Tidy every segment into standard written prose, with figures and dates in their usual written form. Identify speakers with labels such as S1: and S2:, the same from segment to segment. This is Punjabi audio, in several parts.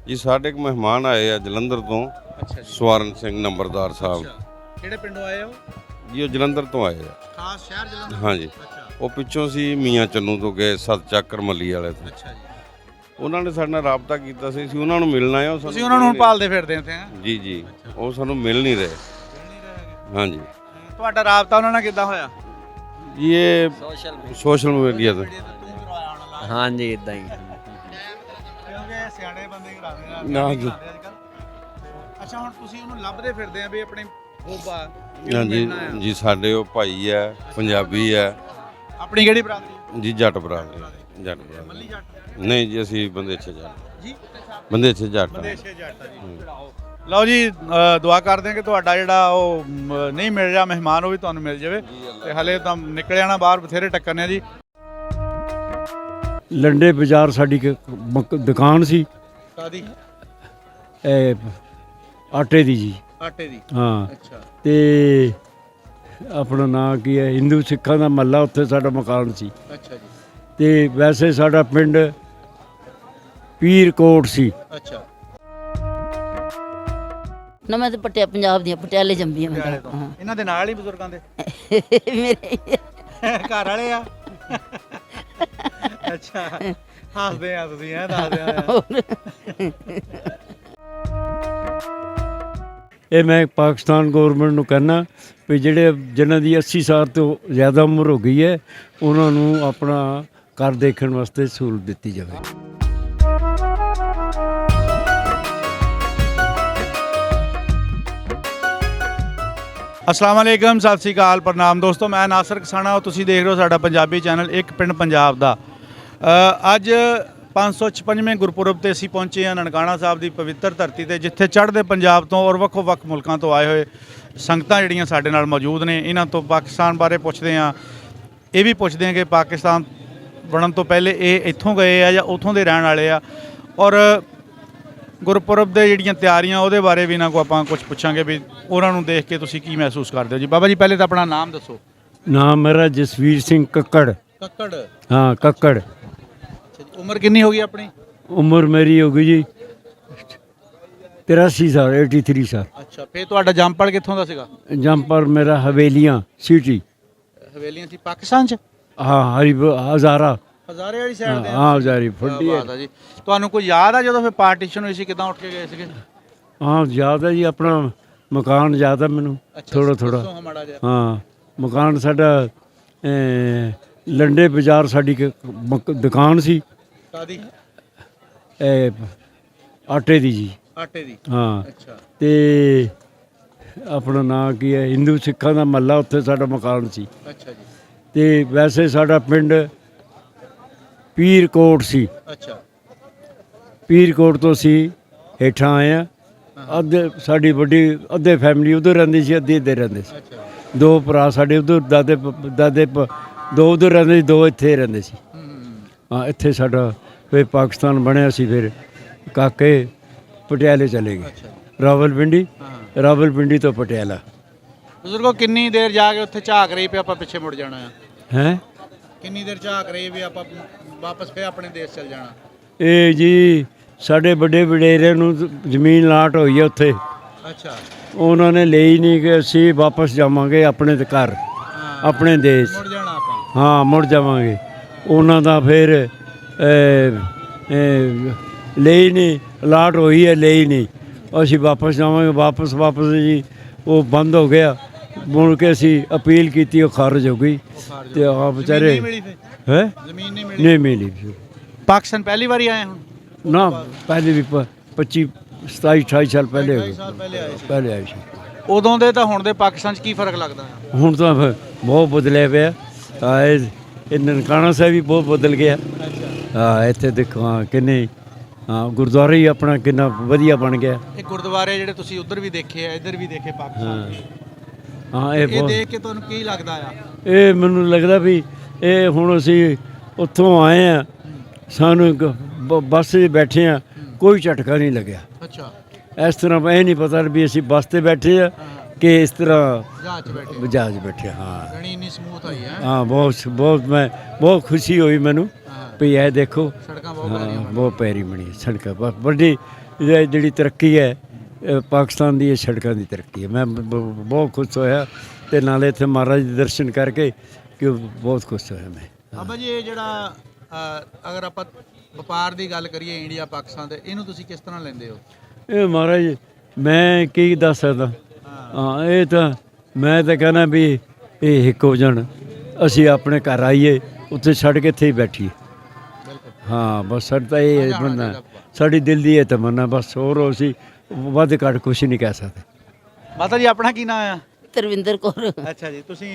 S1: ਜੀ ਸਾਡੇ ਇੱਕ ਮਹਿਮਾਨ ਆਏ ਆ ਜਲੰਧਰ ਤੋਂ।
S2: ਅੱਛਾ ਜੀ।
S1: ਸਵਰਨ ਸਿੰਘ ਨੰਬਰਦਾਰ ਸਾਹਿਬ
S2: ਕਿਹੜੇ ਪਿੰਡੋਂ ਆਏ ਹੋ?
S1: ਜੀ ਉਹ ਜਲੰਧਰ ਤੋਂ ਆਏ ਆ।
S2: ਖਾਸ ਸ਼ਹਿਰ ਜਲੰਧਰ?
S1: ਹਾਂਜੀ।
S2: ਅੱਛਾ
S1: ਉਹ ਪਿੱਛੋਂ ਸੀ ਮੀਆਂ ਚੰਨੂ ਤੋਂ ਗਏ ਸੱਤ ਚੱਕਰ ਮੱਲੀ ਵਾਲੇ ਤੋਂ।
S2: ਅੱਛਾ ਜੀ।
S1: ਉਹਨਾਂ ਨੇ ਸਾਡੇ ਨਾਲ ਰਾਬਤਾ ਕੀਤਾ ਸੀ, ਅਸੀਂ ਉਹਨਾਂ ਨੂੰ ਮਿਲਣਾ ਆ।
S2: ਤੁਸੀਂ ਉਹਨਾਂ ਨੂੰ ਹੁਣ ਭਾਲਦੇ ਫਿਰਦੇ ਇੱਥੇ?
S1: ਜੀ ਜੀ, ਉਹ ਸਾਨੂੰ ਮਿਲ ਨਹੀਂ ਰਹੇ। ਹਾਂਜੀ।
S2: ਤੁਹਾਡਾ ਰਾਬਤਾ ਉਹਨਾਂ ਨਾਲ ਕਿੱਦਾਂ ਹੋਇਆ?
S1: ਜੀ ਇਹ ਸੋਸ਼ਲ ਮੀਡੀਆ ਤੇ।
S3: हाँ जी इदा ही
S2: ਕਿਉਂਕਿ ਸਿਆਣੇ ਬੰਦੇ ਕਰਾਉਂਦੇ ਆ
S1: ਨਾ ਜੀ।
S2: ਅੱਛਾ, ਹੁਣ ਤੁਸੀਂ ਉਹਨੂੰ ਲੱਭਦੇ ਫਿਰਦੇ ਆ ਵੀ ਆਪਣੇ ਬੋਬਾ
S1: ਹਾਂਜੀ ਜੀ, ਸਾਡੇ ਉਹ ਭਾਈ ਹੈ, ਪੰਜਾਬੀ ਹੈ।
S2: ਆਪਣੀ ਕਿਹੜੀ ਬਰਾਦਰੀ?
S1: ਜੀ ਜੱਟ ਬਰਾਦਰੀ। ਜੱਟ ਬਰਾਦਰੀ
S2: ਮੱਲੀ ਜੱਟ?
S1: ਨਹੀਂ ਜੀ, ਅਸੀਂ ਬੰਦੇ ਅੱਛੇ ਜੱਟ।
S2: ਜੀ
S1: ਬੰਦੇ ਅੱਛੇ ਜੱਟ।
S2: ਬੰਦੇਸ਼ੇ ਜੱਟ ਆ ਜੀ। ਲਓ ਜੀ, ਦੁਆ ਕਰਦੇ ਹਾਂ ਕਿ ਤੁਹਾਡਾ ਜਿਹੜਾ ਉਹ ਨਹੀਂ ਮਿਲ ਰਿਹਾ ਮਹਿਮਾਨ, ਉਹ ਵੀ ਤੁਹਾਨੂੰ ਮਿਲ ਜਾਵੇ। ਤੇ ਹਲੇ ਤਾਂ ਨਿਕਲਿਆ ਨਾ ਬਾਹਰ, ਬਥੇਰੇ ਟੱਕਰਨੇ ਜੀ।
S4: ਲੰਡੇ ਬਾਜ਼ਾਰ ਸਾਡੀ ਦੁਕਾਨ ਸੀ
S2: ਕਾਦੀ?
S4: ਆਟੇ ਦੀ ਜੀ।
S2: ਆਟੇ ਦੀ?
S4: ਹਾਂ।
S2: ਅੱਛਾ।
S4: ਤੇ ਆਪਣਾ ਨਾਂ ਕੀ ਹੈ, ਹਿੰਦੂ ਸਿੱਖਾਂ ਦਾ ਮਹੱਲਾ, ਉੱਥੇ ਸਾਡਾ ਮਕਾਨ ਸੀ।
S2: ਅੱਛਾ ਜੀ।
S4: ਤੇ ਵੈਸੇ ਸਾਡਾ ਪਿੰਡ ਪੀਰਕੋਟ ਸੀ।
S2: ਅੱਛਾ।
S5: ਨਾ ਮੈਂ ਤਾਂ ਪੰਜਾਬ ਦੀਆਂ ਪਟਿਆਲੇ ਜੰਮੀ ਹਾਂ।
S2: ਇਹਨਾਂ ਦੇ ਨਾਲ ਹੀ ਬਜ਼ੁਰਗਾਂ ਦੇ
S5: ਮੇਰੇ
S2: ਘਰ ਵਾਲੇ ਆ? ਅੱਛਾ, ਹੱਸਦੇ ਆ ਤੁਸੀਂ? ਦੱਸਦੇ ਆ।
S4: ਇਹ ਮੈਂ ਪਾਕਿਸਤਾਨ ਗੌਰਮੈਂਟ ਨੂੰ ਕਹਿਣਾ ਵੀ ਜਿਹੜੇ ਜਿਨ੍ਹਾਂ ਦੀ 80 ਸਾਲ ਤੋਂ ਜ਼ਿਆਦਾ ਉਮਰ ਹੋ ਗਈ ਹੈ, ਉਹਨਾਂ ਨੂੰ ਆਪਣਾ ਘਰ ਦੇਖਣ ਵਾਸਤੇ ਸਹੂਲਤ ਦਿੱਤੀ ਜਾਵੇ।
S2: ਅਸਲਾਮ ਵਾਲੇਕਮ, ਸਤਿ ਸ਼੍ਰੀ ਅਕਾਲ, ਪ੍ਰਣਾਮ ਦੋਸਤੋ। ਮੈਂ ਨਾਸਰ ਕਸਾਣਾ, ਤੁਸੀਂ ਦੇਖ ਰਹੇ ਹੋ ਸਾਡਾ ਪੰਜਾਬੀ ਚੈਨਲ ਇੱਕ ਪਿੰਡ ਪੰਜਾਬ ਦਾ। ਅੱਜ 556ਵੇਂ ਗੁਰਪੁਰਬ ਤੇ ਅਸੀਂ ਪਹੁੰਚੇ ਹਾਂ ਨਨਕਾਣਾ ਸਾਹਿਬ ਦੀ ਪਵਿੱਤਰ ਧਰਤੀ ਤੇ, ਜਿੱਥੇ ਚੜ੍ਹਦੇ ਪੰਜਾਬ ਤੋਂ ਔਰ ਵੱਖੋ-ਵੱਖ ਮੁਲਕਾਂ ਤੋਂ ਆਏ ਹੋਏ ਸੰਗਤਾਂ ਜਿਹੜੀਆਂ ਸਾਡੇ ਨਾਲ ਮੌਜੂਦ ਨੇ। ਇਹਨਾਂ ਤੋਂ ਪਾਕਿਸਤਾਨ ਬਾਰੇ ਪੁੱਛਦੇ ਹਾਂ, ਇਹ ਵੀ ਪੁੱਛਦੇ ਹਾਂ ਕਿ ਪਾਕਿਸਤਾਨ ਬਣਨ ਤੋਂ ਪਹਿਲੇ ਇਹ ਇੱਥੋਂ ਗਏ ਆ ਜਾਂ ਉੱਥੋਂ ਦੇ ਰਹਿਣ ਵਾਲੇ ਆ, ਔਰ ਗੁਰਪੁਰਬ ਦੇ ਜਿਹੜੀਆਂ ਤਿਆਰੀਆਂ ਉਹਦੇ ਬਾਰੇ ਵੀ ਇਹਨਾਂ ਕੋ ਆਪਾਂ ਕੁਝ ਪੁੱਛਾਂਗੇ ਵੀ ਉਹਨਾਂ ਨੂੰ ਦੇਖ ਕੇ ਤੁਸੀਂ ਕੀ ਮਹਿਸੂਸ ਕਰਦੇ ਹੋ ਜੀ। ਬਾਬਾ ਜੀ ਪਹਿਲੇ ਤਾਂ ਆਪਣਾ ਨਾਮ ਦੱਸੋ।
S4: ਨਾਮ ਮੇਰਾ ਜਸਵੀਰ ਸਿੰਘ ਕੱਕੜ।
S2: ਕੱਕੜ?
S4: ਹਾਂ, ਕੱਕੜ।
S2: ਉਮਰ ਕਿੰਨੀ ਹੋ ਗਈ ਆਪਣੀ?
S4: ਉਮਰ ਮੇਰੀ ਹੋ ਗਈ ਜੀ 83 ਸਾਲ, 83 ਸਾਲ।
S2: ਅੱਛਾ, ਫੇਰ ਤੁਹਾਡਾ ਜੰਮਪਲ ਕਿੱਥੋਂ ਦਾ ਸੀਗਾ?
S4: ਜੰਪਰ ਮੇਰਾ ਹਵੇਲੀਆਂ ਸਿਟੀ।
S2: ਹਵੇਲੀਆਂ ਸੀ ਪਾਕਿਸਤਾਨ ਚ?
S4: ਹਾਂ, ਹਜ਼ਾਰਾ।
S2: ਹਜ਼ਾਰੇ ਵਾਲੀ ਸਾਈਡ ਤੇ?
S4: ਹਾਂ, ਹਜ਼ਾਰੀ ਫੁੱਟੀ ਹੈ
S2: ਜੀ। ਤੁਹਾਨੂੰ ਕੋਈ ਯਾਦ ਆ ਜਦੋਂ ਫਿਰ ਪਾਰਟੀਸ਼ਨ ਹੋਈ ਸੀ, ਕਿਦਾਂ ਉੱਠ ਕੇ ਗਏ ਸੀਗੇ?
S4: ਹਾਂ, ਯਾਦ ਹੈ ਜੀ, ਆਪਣਾ ਮਕਾਨ ਯਾਦ ਹੈ ਮੈਨੂੰ ਥੋੜਾ ਥੋੜਾ। ਹਾਂ, ਮਕਾਨ ਸਾਡਾ ਲੰਡੇ ਬਾਜ਼ਾਰ ਸਾਡੀ ਦੁਕਾਨ ਸੀ।
S2: ਕਾਦੀ?
S4: ਆਟੇ ਦੀ ਜੀ।
S2: ਆਟੇ ਦੀ?
S4: ਹਾਂ।
S2: ਅੱਛਾ।
S4: ਤੇ ਆਪਣਾ ਨਾਂ ਕੀ ਹੈ, ਹਿੰਦੂ ਸਿੱਖਾਂ ਦਾ ਮਹੱਲਾ, ਉੱਥੇ ਸਾਡਾ ਮਕਾਨ ਸੀ।
S2: ਅੱਛਾ ਜੀ।
S4: ਤੇ ਵੈਸੇ ਸਾਡਾ ਪਿੰਡ ਪੀਰਕੋਟ ਸੀ।
S2: ਅੱਛਾ।
S4: ਪੀਰਕੋਟ ਤੋਂ ਅਸੀਂ ਹੇਠਾਂ ਆਏ ਆ। ਅੱਧੇ ਸਾਡੀ ਵੱਡੀ ਅੱਧੇ ਫੈਮਿਲੀ ਉਧਰ ਰਹਿੰਦੀ ਸੀ, ਅੱਧੀ ਇੱਧਰ ਰਹਿੰਦੇ ਸੀ।
S2: ਅੱਛਾ।
S4: ਦੋ ਭਰਾ ਸਾਡੇ ਉਧਰ, ਦਾਦੇ ਦੋ ਉਧਰ ਰਹਿੰਦੇ ਸੀ, ਦੋ ਇੱਥੇ ਰਹਿੰਦੇ ਸੀ। ਹਾਂ, ਇੱਥੇ ਸਾਡਾ ਫਿਰ ਪਾਕਿਸਤਾਨ ਬਣਿਆ ਸੀ। ਫਿਰ ਕਾਕੇ ਪਟਿਆਲੇ ਚਲੇ ਗਏ। ਰਾਵਲਪਿੰਡੀ। ਰਾਵਲਪਿੰਡੀ ਤੋਂ ਪਟਿਆਲਾ।
S2: ਬਜ਼ੁਰਗੋ, ਕਿੰਨੀ ਦੇਰ ਜਾ ਕੇ ਉੱਥੇ ਝਾਕ ਰਹੀ ਵੀ ਆਪਾਂ ਪਿੱਛੇ ਮੁੜ ਜਾਣਾ ਆ?
S4: ਹੈ
S2: ਕਿੰਨੀ ਦੇਰ ਝਾਕ ਰਹੀ ਵੀ ਆਪਾਂ ਵਾਪਸ ਫੇਰ ਆਪਣੇ ਦੇਸ਼ ਚਲ ਜਾਣਾ?
S4: ਇਹ ਜੀ ਸਾਡੇ ਵੱਡੇ ਵਡੇਰਿਆਂ ਨੂੰ ਜ਼ਮੀਨ ਲਾਟ ਹੋਈ ਹੈ ਉੱਥੇ।
S2: ਅੱਛਾ।
S4: ਉਹਨਾਂ ਨੇ ਲਈ ਨਹੀਂ ਕਿ ਅਸੀਂ ਵਾਪਸ ਜਾਵਾਂਗੇ ਆਪਣੇ ਘਰ, ਆਪਣੇ ਦੇਸ਼।
S2: ਮੁੜ ਜਾਣਾ ਆਪਾਂ? ਹਾਂ,
S4: ਮੁੜ ਜਾਵਾਂਗੇ। ਉਹਨਾਂ ਦਾ ਫਿਰ ਲਈ ਨਹੀਂ, ਅਲਾਟ ਹੋਈ ਹੈ, ਲਈ ਨਹੀਂ, ਅਸੀਂ ਵਾਪਸ ਜਾਵਾਂਗੇ। ਵਾਪਸ ਜੀ ਉਹ ਬੰਦ ਹੋ ਗਿਆ। ਮੁੜ ਕੇ ਅਸੀਂ ਅਪੀਲ ਕੀਤੀ, ਉਹ ਖਾਰਜ ਹੋ ਗਈ। ਤੇ ਆ ਵਿਚਾਰੇ ਹੈ
S2: ਜ਼ਮੀਨ
S4: ਨਹੀਂ ਮਿਲੀ।
S2: ਪਾਕਿਸਤਾਨ ਪਹਿਲੀ ਵਾਰੀ ਆਏ ਹੁਣ?
S4: ਨਾ, ਪਹਿਲੇ ਵੀ 25 27 28 ਸਾਲ ਪਹਿਲੇ ਹੋ ਗਏ। ਪਹਿਲੇ ਆਏ ਸੀ।
S2: ਉਦੋਂ ਦੇ ਤਾਂ ਹੁਣ ਦੇ ਪਾਕਿਸਤਾਨ 'ਚ ਕੀ ਫਰਕ ਲੱਗਦਾ ਹੈ?
S4: ਹੁਣ ਤਾਂ ਬਹੁਤ ਬਦਲਿਆ ਪਿਆ। ਇਹ ਨਨਕਾਣਾ ਸਾਹਿਬ ਵੀ ਬਹੁਤ ਬਦਲ ਗਿਆ। ਹਾਂ, ਇੱਥੇ ਦੇਖੋ ਹਾਂ ਕਿੰਨੇ ਗੁਰਦੁਆਰੇ ਹੀ ਆਪਣਾ ਕਿੰਨਾ ਵਧੀਆ ਬਣ ਗਿਆ।
S2: ਇਹ ਗੁਰਦੁਆਰੇ ਜਿਹੜੇ ਤੁਸੀਂ ਉੱਧਰ ਵੀ ਦੇਖੇ ਆ, ਇੱਧਰ ਵੀ ਦੇਖੇ ਪਾਕਿਸਤਾਨ?
S4: ਹਾਂ,
S2: ਇਹ ਦੇਖ ਕੇ ਤੁਹਾਨੂੰ ਕੀ ਲੱਗਦਾ ਆ?
S4: ਇਹ ਮੈਨੂੰ ਲੱਗਦਾ ਵੀ ਇਹ ਹੁਣ ਅਸੀਂ ਉੱਥੋਂ ਆਏ ਆ, ਸਾਨੂੰ ਬੱਸ 'ਚ ਬੈਠੇ ਆ, ਕੋਈ ਝਟਕਾ ਨਹੀਂ ਲੱਗਿਆ।
S2: ਅੱਛਾ।
S4: ਇਸ ਤਰ੍ਹਾਂ ਇਹ ਨਹੀਂ ਪਤਾ ਵੀ ਅਸੀਂ ਬੱਸ 'ਤੇ ਬੈਠੇ ਆ ਕਿ ਇਸ ਤਰ੍ਹਾਂ ਜਹਾਜ਼ ਬੈਠੇ। ਹਾਂ,
S2: ਇੰਨੀ ਸਮੂਥ ਆਈ ਹੈ।
S4: ਹਾਂ, ਬਹੁਤ ਖੁਸ਼ੀ ਹੋਈ ਮੈਨੂੰ ਵੀ ਇਹ ਦੇਖੋ।
S2: ਸੜਕਾਂ
S4: ਬਹੁਤ ਪਿਆਰੀ ਬਣੀ ਸੜਕਾਂ, ਵੱਡੀ ਇਹ ਜਿਹੜੀ ਤਰੱਕੀ ਹੈ ਪਾਕਿਸਤਾਨ ਦੀ ਇਹ ਸੜਕਾਂ ਦੀ ਤਰੱਕੀ ਹੈ। ਮੈਂ ਬਹੁਤ ਖੁਸ਼ ਹੋਇਆ ਤੇ ਨਾਲੇ ਇੱਥੇ ਮਹਾਰਾਜ ਦੇ ਦਰਸ਼ਨ ਕਰਕੇ ਕਿ ਬਹੁਤ ਖੁਸ਼ ਹੋਇਆ ਮੈਂ।
S2: ਬਾਬਾ ਜੀ ਇਹ ਜਿਹੜਾ ਅਗਰ ਆਪਾਂ ਵਪਾਰ ਦੀ ਗੱਲ ਕਰੀਏ ਇੰਡੀਆ ਪਾਕਿਸਤਾਨ ਤੇ ਇਹਨੂੰ ਤੁਸੀਂ ਕਿਸ ਤਰ੍ਹਾਂ ਲੈਂਦੇ ਹੋ?
S4: ਇਹ ਮਹਾਰਾਜ ਮੈਂ ਕੀ ਦੱਸ ਸਕਦਾ। ਹਾਂ ਇਹ ਤਾਂ ਮੈਂ ਤਾਂ ਕਹਿੰਦਾ ਵੀ ਇਹ ਇੱਕ ਹੋ ਜਾਣ, ਅਸੀਂ ਆਪਣੇ ਘਰ ਆਈਏ ਉੱਥੇ ਛੱਡ ਕੇ ਇੱਥੇ ਹੀ ਬੈਠੀਏ। ਹਾਂ ਬਸ ਸਾਡਾ ਤਾਂ ਇਹ ਬੰਨਾ ਸਾਡੀ ਦਿਲ ਦੀ ਇਹ ਤਮੰਨਾ ਬਸ, ਹੋਰ ਅਸੀਂ ਵੱਧ ਘੱਟ ਕੁਛ ਨਹੀਂ ਕਹਿ ਸਕਦੇ।
S2: ਮਾਤਾ ਜੀ ਆਪਣਾ ਕੀ ਨਾਮ ਆ?
S5: ਤਰਵਿੰਦਰ ਕੌਰ।
S2: ਅੱਛਾ ਜੀ, ਤੁਸੀਂ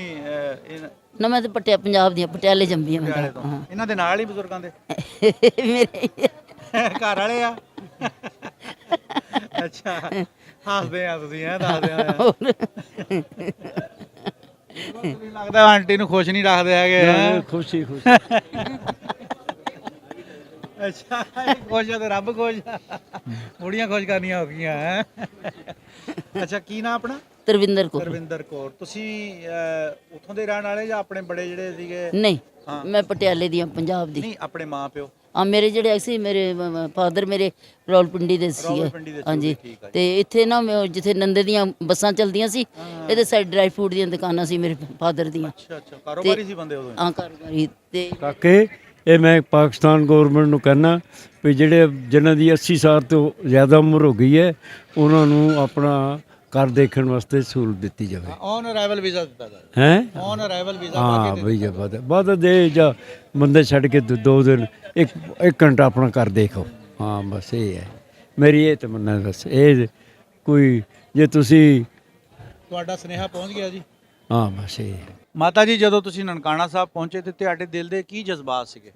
S5: ਨਾ ਮੈਂ ਤਾਂ ਪੰਜਾਬ ਦੀਆਂ ਪਟਿਆਲੇ ਜੰਮੀ ਆ ਮੈਂ
S2: ਪਟਿਆਲੇ
S5: ਤਾਂ।
S2: ਤੋਂ
S5: ਹਾਂ
S2: ਇਹਨਾਂ ਦੇ ਨਾਲ ਹੀ ਬਜ਼ੁਰਗਾਂ ਦੇ
S5: ਮੇਰੇ
S2: ਘਰ ਵਾਲੇ ਆ? ਅੱਛਾ ਹੱਸਦੇ ਆ ਤੁਸੀਂ ਦੱਸਦੇ ਆ। ਮੈਨੂੰ ਲੱਗਦਾ ਆਂਟੀ ਨੂੰ ਖੁਸ਼ ਨਹੀਂ ਰੱਖਦੇ ਹੈਗੇ ਹੈਂ?
S4: ਖੁਸ਼ੀ
S2: ਅੱਛਾ ਇਹ ਖੁਸ਼ ਆ ਤੇ ਰੱਬ ਖੁਸ਼ ਆ, ਬੁੜੀਆਂ ਖੁਸ਼ ਕਰਨੀਆਂ ਹੋ ਗਈਆਂ ਹੈ। ਅੱਛਾ ਕੀ ਨਾਮ ਆਪਣਾ?
S5: ਤਰਵਿੰਦਰ ਕੌਰ।
S2: ਰਵਿੰਦਰ ਕੌਰ। ਤੁਸੀਂ ਉੱਥੋਂ ਦੇ ਰਹਿਣ ਵਾਲੇ ਜਾਂ ਆਪਣੇ ਬੜੇ ਜਿਹੜੇ ਸੀਗੇ?
S5: ਨਹੀਂ ਮੈਂ ਪਟਿਆਲੇ ਦੀ ਹਾਂ, ਪੰਜਾਬ ਦੀ।
S2: ਨਹੀਂ ਆਪਣੇ ਮਾਂ ਪਿਓ?
S5: ਆ ਮੇਰੇ ਜਿਹੜੇ ਸੀ ਮੇਰੇ ਫਾਦਰ ਮੇਰੇ ਰਾਵਲਪਿੰਡੀ ਦੇ ਸੀ।
S2: ਰਾਵਲਪਿੰਡੀ ਦੇ ਸੀ,
S5: ਹਾਂਜੀ
S2: ਠੀਕ ਆ ਜੀ।
S5: ਤੇ ਇੱਥੇ ਨਾ ਜਿੱਥੇ ਨੰਦੇ ਦੀਆਂ ਬੱਸਾਂ ਚੱਲਦੀਆਂ ਸੀ ਇਹਦੇ ਸਾਈਡ ਡਰਾਈ ਫਰੂਟ ਦੀਆਂ ਦੁਕਾਨਾਂ ਸੀ ਮੇਰੇ ਫਾਦਰ ਦੀਆਂ।
S2: ਅੱਛਾ ਅੱਛਾ ਕਾਰੋਬਾਰੀ ਸੀ ਬੰਦੇ ਉਦੋਂ?
S5: ਹਾਂ ਕਾਰੋਬਾਰੀ। ਤੇ
S4: ਕਾਕੇ ਇਹ ਮੈਂ ਪਾਕਿਸਤਾਨ ਗੌਰਮੈਂਟ ਨੂੰ ਕਹਿਣਾ ਵੀ ਜਿਹੜੇ ਜਿਨ੍ਹਾਂ ਦੀ 80 ਸਾਲ ਤੋਂ ਜ਼ਿਆਦਾ ਉਮਰ ਹੋ ਗਈ ਹੈ ਉਹਨਾਂ ਨੂੰ ਆਪਣਾ ਘਰ ਦੇਖਣ ਵਾਸਤੇ ਸਹੂਲਤ ਦਿੱਤੀ ਜਾਵੇ।
S2: ਔਨ ਅਰਾਈਵਲ ਵੀਜ਼ਾ ਦਿੱਤਾ ਜਾਵੇ।
S4: ਹੈ
S2: ਔਨ ਅਰਾਈਵਲ ਵੀਜ਼ਾ
S4: ਹਾਂ ਬਈ ਜੀ ਬਾਅਦ ਦੇ ਜਾਂ ਬੰਦੇ ਛੱਡ ਕੇ 2 ਦਿਨ ਇੱਕ ਘੰਟਾ ਆਪਣਾ ਘਰ ਦੇਖੋ। ਹਾਂ ਬਸ ਇਹ ਹੈ ਮੇਰੀ ਇਹ ਤਮੰਨਾ ਬਸ। ਇਹ ਕੋਈ ਜੇ ਤੁਸੀਂ
S2: ਤੁਹਾਡਾ ਸੁਨੇਹਾ ਪਹੁੰਚ ਗਿਆ ਜੀ।
S4: ਹਾਂ ਬਸ ਇਹ ਹੈ।
S2: ਮਾਤਾ ਜੀ ਜਦੋਂ ਤੁਸੀਂ ਨਨਕਾਣਾ ਸਾਹਿਬ ਪਹੁੰਚੇ ਤੇ ਤੁਹਾਡੇ ਦਿਲ ਦੇ ਕੀ ਜਜ਼ਬਾਤ ਸੀਗੇ?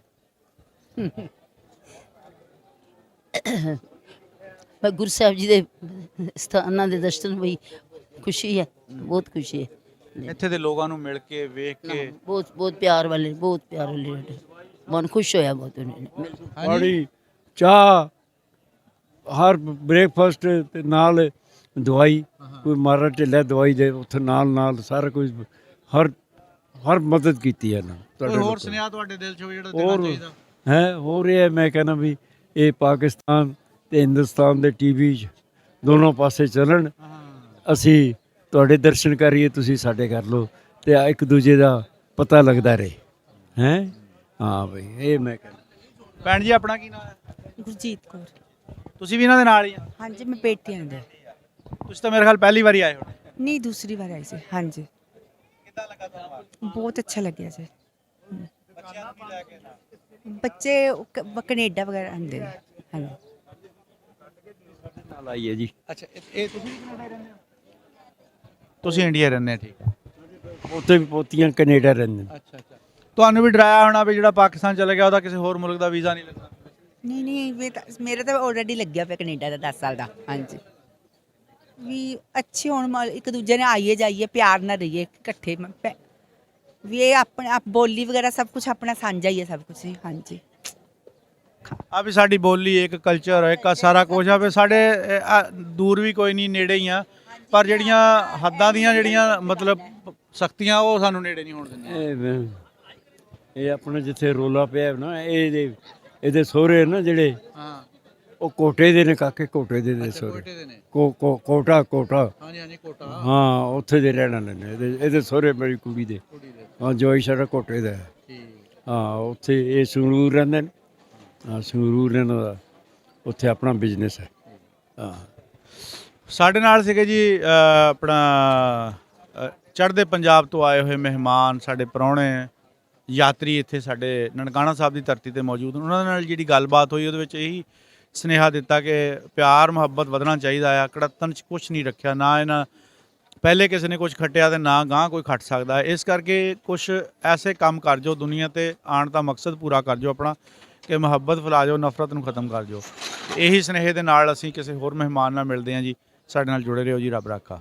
S5: ਮੈਂ ਗੁਰੂ ਸਾਹਿਬ ਜੀ ਦੇ ਸਥਾਨਾਂ ਦੇ ਦਰਸ਼ਨ ਹੋਈ, ਖੁਸ਼ੀ ਹੈ, ਬਹੁਤ ਖੁਸ਼ੀ ਹੈ।
S2: ਇੱਥੇ ਦੇ ਲੋਕਾਂ ਨੂੰ ਮਿਲ ਕੇ ਵੇਖ ਕੇ
S5: ਬਹੁਤ ਬਹੁਤ ਪਿਆਰ ਵਾਲੇ, ਬਹੁਤ ਪਿਆਰ ਵਾਲੇ, ਮਨ ਖੁਸ਼ ਹੋਇਆ ਬਹੁਤ ਉਹਨਾਂ ਨੇ।
S4: ਪਾਣੀ ਚਾਹ ਹਰ ਬ੍ਰੇਕਫਾਸਟ ਤੇ ਨਾਲ ਦਵਾਈ ਕੋਈ ਮਾਰਾ ਢਿੱਲਾ ਦਵਾਈ ਦੇ ਉੱਥੇ ਨਾਲ ਸਾਰਾ ਕੁਝ ਹਰ ਮਦਦ ਕੀਤੀ ਹੈ ਇਹਨਾਂ
S2: ਕੋਈ ਹੋਰ ਸੁਨੇਹਾ ਤੁਹਾਡੇ ਦਿਲ 'ਚ ਜਿਹੜਾ ਦੇਣਾ ਚਾਹੀਦਾ
S4: ਹੈ? ਹੋਰ ਇਹ ਮੈਂ ਕਹਿੰਦਾ ਵੀ ਇਹ ਪਾਕਿਸਤਾਨ ਤੇ ਹਿੰਦੁਸਤਾਨ ਦੇ ਟੀਵੀ 'ਚ ਦੋਨੋਂ ਪਾਸੇ ਚੱਲਣ, ਅਸੀਂ ਤੁਹਾਡੇ ਦਰਸ਼ਨ ਕਰੀਏ, ਤੁਸੀਂ ਸਾਡੇ ਕਰ ਲਓ ਤੇ ਇੱਕ ਦੂਜੇ ਦਾ ਪਤਾ ਲੱਗਦਾ ਰਹੇ ਹੈ। ਹਾਂ ਬਈ ਇਹ ਮੈਂ ਕਹਿੰਦਾ।
S2: ਭੈਣ ਜੀ ਆਪਣਾ ਕੀ ਨਾਮ ਹੈ?
S6: ਗੁਰਜੀਤ ਕੌਰ।
S2: ਤੁਸੀਂ ਵੀ ਇਹਨਾਂ ਦੇ ਨਾਲ ਹੀ ਆ?
S6: ਹਾਂਜੀ ਮੈਂ ਪੇਟੀਆਂ ਦੇ।
S2: ਤੁਸੀਂ ਤਾਂ ਮੇਰੇ ਖਿਆਲ ਪਹਿਲੀ ਵਾਰੀ ਆਏ ਹੋ।
S6: ਨਹੀਂ ਦੂਸਰੀ ਵਾਰ ਆਈ ਸੀ। ਹਾਂਜੀ
S2: ਕਿੱਦਾਂ ਲੱਗਾ ਤੁਹਾਨੂੰ?
S6: ਬਹੁਤ ਅੱਛਾ ਲੱਗਿਆ ਜੀ।
S2: ਬੱਚਿਆਂ ਨੂੰ ਵੀ ਲੈ ਕੇ
S6: ਬੱਚੇ ਕੈਨੇਡਾ ਵਗੈਰਾ ਆਉਂਦੇ ਨੇ। ਹਾਂਜੀ
S4: ਨਾਲ ਆਈ ਹੈ ਜੀ।
S2: ਅੱਛਾ ਇਹ ਤੁਸੀਂ ਵੀ ਕੈਨੇਡਾ ਰਹਿੰਦੇ ਹੋ? ਤੁਸੀਂ ਇੰਡੀਆ ਰਹਿੰਦੇ ਆ? ਠੀਕ ਹੈ।
S4: ਉੱਥੇ ਵੀ ਪੋਤੀਆਂ ਕੈਨੇਡਾ ਰਹਿੰਦੇ ਨੇ।
S2: ਅੱਛਾ ਅੱਛਾ ਤੁਹਾਨੂੰ ਵੀ ਡਰਾਇਆ ਹੋਣਾ ਵੀ ਜਿਹੜਾ ਪਾਕਿਸਤਾਨ ਚਲਾ ਗਿਆ ਉਹਦਾ ਕਿਸੇ ਹੋਰ ਮੁਲਕ ਦਾ ਵੀਜ਼ਾ ਨਹੀਂ ਲੱਗਦਾ?
S6: ਨਹੀਂ ਮੇਰੇ ਤਾਂ ਆਲਰੇਡੀ ਲੱਗਿਆ ਪਿਆ ਕੈਨੇਡਾ ਦਾ 10 ਸਾਲ ਦਾ। ਹਾਂਜੀ ਵੀ ਅੱਛੇ ਹੋਣ ਇੱਕ ਦੂਜੇ ਨੇ ਆਈਏ ਜਾਈਏ ਪਿਆਰ ਨਾਲ ਰਹੀਏ ਇਕੱਠੇ ਵੀ ਇਹ ਆਪਣੇ ਬੋਲੀ ਵਗੈਰਾ ਸਭ ਕੁਝ ਆਪਣਾ ਸਾਂਝਾ ਹੀ ਹੈ ਸਭ ਕੁਝ। ਹਾਂਜੀ
S2: ਆ ਵੀ ਸਾਡੀ ਬੋਲੀ ਇੱਕ ਕਲਚਰ ਇੱਕ ਸਾਰਾ ਕੁਝ ਆ ਵੀ ਸਾਡੇ ਦੂਰ ਵੀ ਕੋਈ ਨਹੀਂ ਨੇੜੇ ਹੀ ਆ, ਪਰ ਜਿਹੜੀਆਂ ਹੱਦਾਂ ਦੀਆਂ ਜਿਹੜੀਆਂ ਮਤਲਬ ਸਖਤੀਆਂ ਉਹ ਸਾਨੂੰ ਨੇੜੇ ਨਹੀਂ ਹੋਣ ਦਿੰਦੀਆਂ।
S4: ਇਹ ਆਪਣਾ ਜਿੱਥੇ ਰੋਲਾ ਪਿਆ ਨਾ ਇਹਦੇ ਸਹੁਰੇ ਨਾ ਜਿਹੜੇ
S2: ਹਾਂ
S4: ਉਹ ਕੋਟੇ ਦੇ ਨੇ ਕਾਕੇ, ਕੋਟੇ ਦੇ ਸਹੁਰੇ
S2: ਕੋਟੇ ਦੇ ਨੇ।
S4: ਕੋਟਾ
S2: ਹਾਂਜੀ ਹਾਂਜੀ ਕੋਟਾ।
S4: ਹਾਂ ਉੱਥੇ ਦੇ ਰਹਿਣ ਵਾਲੇ ਨੇ ਇਹਦੇ ਸਹੁਰੇ ਮੇਰੀ ਕੁੜੀ ਦੇ। ਹਾਂ ਜੋਈ ਸਾਡਾ ਕੋਟੇ ਦਾ। ਹਾਂ ਉੱਥੇ ਇਹ ਸੰਗਰੂਰ ਰਹਿੰਦੇ ਨੇ। ਹਾਂ ਸੰਗਰੂਰ ਇਹਨਾਂ ਦਾ ਉੱਥੇ ਆਪਣਾ ਬਿਜ਼ਨਸ ਹੈ। ਹਾਂ
S2: ਸਾਡੇ ਨਾਲ ਸੀਗੇ ਜੀ ਆਪਣਾ ਚੜ੍ਹਦੇ ਪੰਜਾਬ ਤੋਂ ਆਏ ਹੋਏ ਮਹਿਮਾਨ, ਸਾਡੇ ਪ੍ਰਾਹੁਣੇ ਯਾਤਰੀ ਇੱਥੇ ਸਾਡੇ ਨਨਕਾਣਾ ਸਾਹਿਬ ਦੀ ਧਰਤੀ ਤੇ ਮੌਜੂਦ ਨੇ। ਉਹਨਾਂ ਨਾਲ ਜਿਹੜੀ ਗੱਲਬਾਤ ਹੋਈ ਉਹਦੇ ਵਿੱਚ ਇਹੀ ਸੁਨੇਹਾ ਦਿੱਤਾ ਕਿ ਪਿਆਰ ਮੁਹੱਬਤ ਵਧਣਾ ਚਾਹੀਦਾ ਆ, ਕੜੱਤਣ 'ਚ ਕੁਛ ਨਹੀਂ ਰੱਖਿਆ, ਨਾ ਇਹਨਾਂ ਪਹਿਲੇ ਕਿਸੇ ਨੇ ਕੁਝ ਖੱਟਿਆ ਤੇ ਨਾ ਗਾਂ ਕੋਈ ਖੱਟ ਸਕਦਾ। ਇਸ ਕਰਕੇ ਕੁਛ ਐਸੇ ਕੰਮ ਕਰ ਜੋ ਦੁਨੀਆ ਤੇ ਆਉਣ ਦਾ ਮਕਸਦ ਪੂਰਾ ਕਰ ਜੋ ਆਪਣਾ, ਕਿ ਮੁਹੱਬਤ ਫੈਲਾ ਜੋ, ਨਫ਼ਰਤ ਨੂੰ ਖਤਮ ਕਰ ਜੋ। ਇਹੀ ਸੁਨੇਹੇ ਦੇ ਨਾਲ ਅਸੀਂ ਕਿਸੇ ਹੋਰ ਮਹਿਮਾਨ ਨਾਲ ਮਿਲਦੇ ਹਾਂ ਜੀ। ਸਾਡੇ ਨਾਲ ਜੁੜੇ ਰਹੋ ਜੀ। ਰੱਬ ਰਾਖਾ।